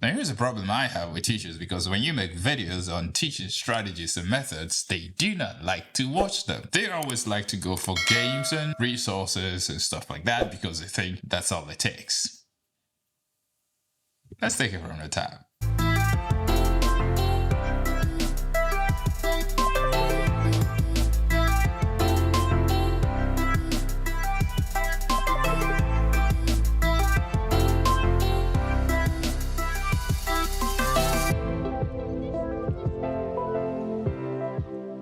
Now here's a problem I have with teachers, because when you make videos on teaching strategies and methods, they do not like to watch them. They always like to go for games and resources and stuff like that because they think that's all it takes. Let's take it from the top.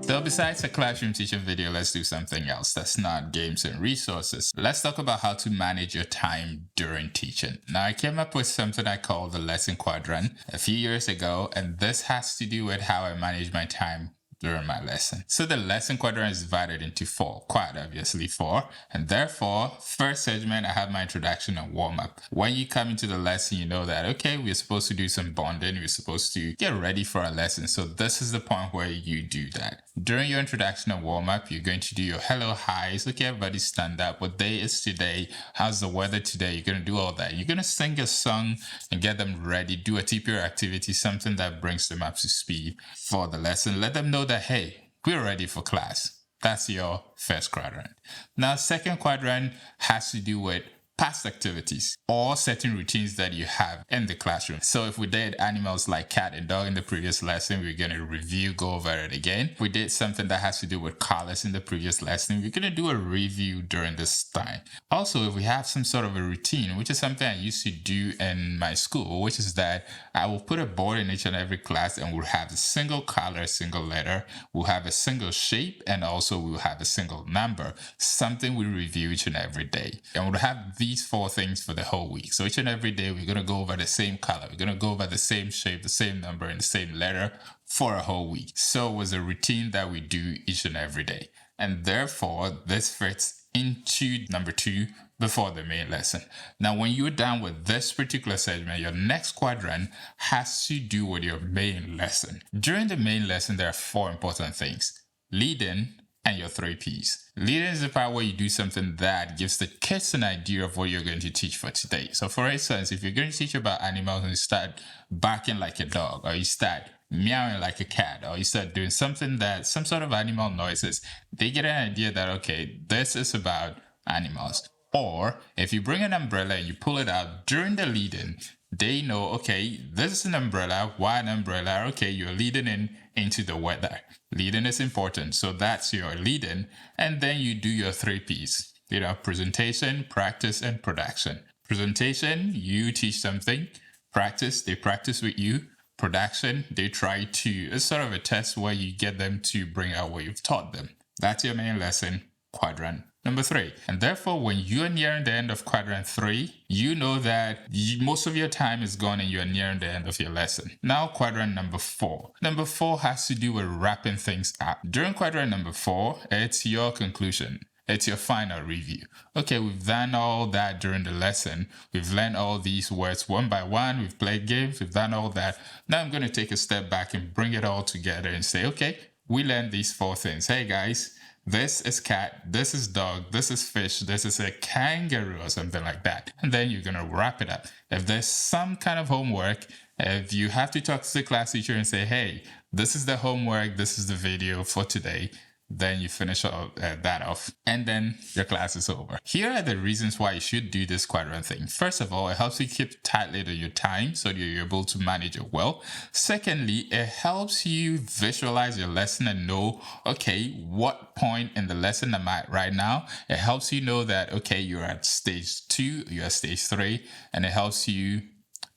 So besides a classroom teaching video, let's do something else that's not games and resources. Let's talk about how to manage your time during teaching. Now, I came up with something I call the lesson quadrant a few years ago, and this has to do with how I manage my time during my lesson. So the lesson quadrant is divided into four, quite obviously four, and therefore first segment I have my introduction and warm-up. When you come into the lesson, you know that okay, we're supposed to do some bonding, we're supposed to get ready for a lesson. So this is the point where you do that. During your introduction and warm-up, you're going to do your hello, hi's. Okay, everybody stand up. What day is today? How's the weather today? You're going to do all that. You're going to sing a song and get them ready. Do a TPR activity, something that brings them up to speed for the lesson. Let them know that, hey, we're ready for class. That's your first quadrant. Now, second quadrant has to do with past activities or certain routines that you have in the classroom. So if we did animals like cat and dog in the previous lesson, we're going to review, go over it again. If we did something that has to do with colors in the previous lesson, we're going to do a review during this time. Also, if we have some sort of a routine, which is something I used to do in my school, which is that I will put a board in each and every class and we'll have a single color, a single letter, we'll have a single shape, and also we'll have a single number, something we review each and every day. And we'll have these four things for the whole week. So each and every day, we're going to go over the same color. We're going to go over the same shape, the same number, and the same letter for a whole week. So it was a routine that we do each and every day. And therefore, this fits into number 2 before the main lesson. Now, when you're done with this particular segment, your next quadrant has to do with your main lesson. During the main lesson, there are 4 important things: lead-in, and your 3 P's. Leading is the part where you do something that gives the kids an idea of what you're going to teach for today. So for instance, if you're going to teach about animals and you start barking like a dog, or you start meowing like a cat, or you start doing something that, some sort of animal noises, they get an idea that, okay, this is about animals. Or if you bring an umbrella and you pull it out during the lead-in, they know, okay, this is an umbrella. Why an umbrella? Okay, you're leading into the weather. Lead-in is important. So that's your lead-in. And then you do your 3 P's. You know, presentation, practice, and production. Presentation, you teach something. Practice, they practice with you. Production, they try to, it's sort of a test where you get them to bring out what you've taught them. That's your main lesson, quadrant number 3. And therefore, when you're nearing the end of quadrant 3, you know that most of your time is gone and you're nearing the end of your lesson. Now, quadrant number 4. Number 4 has to do with wrapping things up. During quadrant number 4, it's your conclusion. It's your final review. Okay, we've done all that during the lesson. We've learned all these words one by one. We've played games. We've done all that. Now I'm going to take a step back and bring it all together and say, okay, we learned these 4 things. Hey guys, this is cat, this is dog, this is fish, this is a kangaroo or something like that. And then you're going to wrap it up. If there's some kind of homework, if you have to talk to the class teacher and say, hey, this is the homework, this is the video for today, then you finish that off, and then your class is over. Here are the reasons why you should do this quadrant thing. First of all, it helps you keep tightly to your time so that you're able to manage it well. Secondly, it helps you visualize your lesson and know, okay, what point in the lesson am I right now? It helps you know that, okay, you're at stage 2, you're at stage 3, and it helps you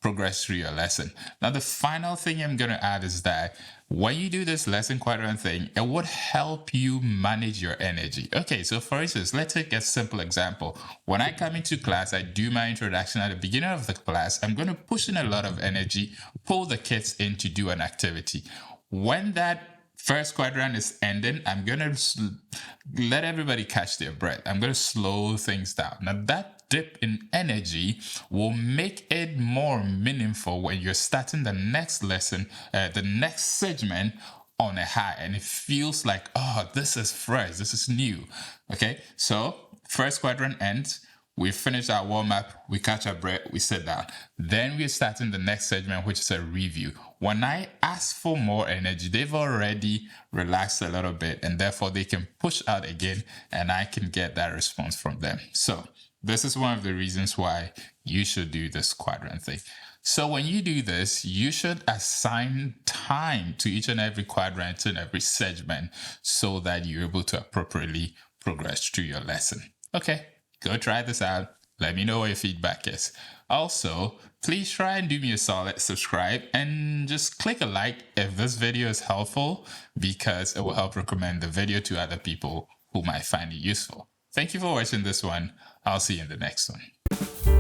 progress through your lesson. Now, the final thing I'm going to add is that when you do this lesson quadrant thing, it would help you manage your energy. Okay, so for instance, let's take a simple example. When I come into class, I do my introduction at the beginning of the class. I'm going to push in a lot of energy, pull the kids in to do an activity. When that first quadrant is ending, I'm going to let everybody catch their breath. I'm going to slow things down. Now, that dip in energy will make it more meaningful when you're starting the next lesson, the next segment on a high, and it feels like, oh, this is fresh, this is new. Okay, so first quadrant ends. We finish our warm-up, we catch our breath, we sit down. Then we're starting the next segment, which is a review. When I ask for more energy, they've already relaxed a little bit, and therefore they can push out again, and I can get that response from them. So this is one of the reasons why you should do this quadrant thing. So when you do this, you should assign time to each and every quadrant and every segment so that you're able to appropriately progress through your lesson. Okay, go try this out. Let me know what your feedback is. Also, please try and do me a solid, subscribe, and just click a like if this video is helpful, because it will help recommend the video to other people who might find it useful. Thank you for watching this one. I'll see you in the next one.